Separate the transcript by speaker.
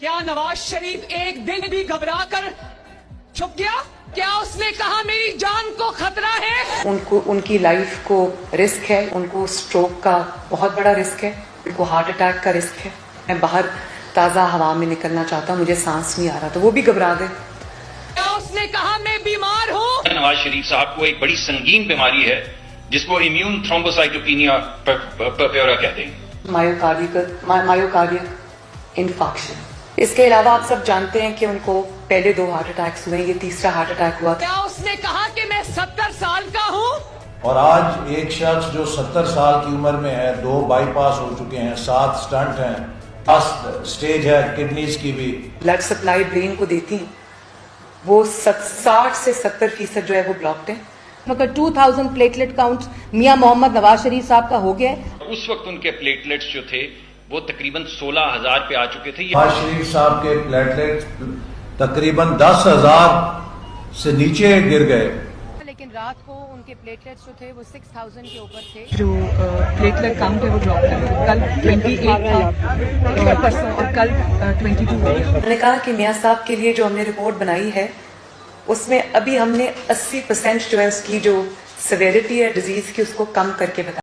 Speaker 1: کیا نواز شریف ایک دن بھی گھبرا کر چھپ گیا؟ کیا اس نے کہا میری جان کو خطرہ ہے؟
Speaker 2: ان کی لائف کو رسک ہے، ان کو سٹروک کا بہت بڑا رسک ہے، ان کو ہارٹ اٹیک کا رسک ہے۔ میں باہر تازہ ہوا میں نکلنا چاہتا ہوں، مجھے سانس نہیں آ رہا، تو وہ بھی گھبرا گئے۔
Speaker 1: کیا اس نے کہا میں بیمار ہوں؟
Speaker 3: نواز شریف صاحب کو ایک بڑی سنگین بیماری ہے جس کو امیون تھرومبوسائٹوپینیا پیورا کہتے ہیں،
Speaker 2: مایوکارڈیل انفارکشن۔ اس کے علاوہ آپ سب جانتے ہیں کہ ان کو پہلے 2 ہارٹ اٹیکس ہوئے، یہ تیسرا ہارٹ اٹیک ہوا تھا۔
Speaker 1: کیا اس نے کہا کہ میں 70 سال کا ہوں؟
Speaker 4: اور آج ایک شخص جو 70 سال کی عمر میں ہے، 2 بائی پاس ہو چکے ہیں، 7 سٹنٹ ہیں، لاسٹ سٹیج ہے کڈنیز کی بھی۔
Speaker 2: بلڈ سپلائی برین کو دیتی ہیں، وہ 60 سے 70% جو ہے وہ بلاکڈ ہیں۔
Speaker 5: مگر 2000 پلیٹلیٹ کاؤنٹ میاں محمد نواز شریف صاحب کا ہو گیا ہے۔
Speaker 3: اس وقت ان کے پلیٹلیٹس جو تھے وہ تقریباً 16,000 پہ آ چکے تھے۔
Speaker 4: نواز شریف صاحب کے پلیٹلیٹ تقریباً 10,000 سے نیچے گر گئے،
Speaker 5: لیکن رات کو ان کے پلیٹلیٹس جو تھے وہ 6000 کے اوپر تھے۔
Speaker 1: جو پلیٹلیٹ کاؤنٹ ہے وہ ڈراپ کر کل 28 تھا پرسوں اور کل 22 ہو گیا۔
Speaker 2: میں نے کہا کہ میاں صاحب کے لیے جو ہم نے رپورٹ بنائی ہے اس میں ابھی ہم نے 80% جو ہے اس کی جو سیویرٹی ہے ڈیزیز کی اس کو کم کر کے بتایا۔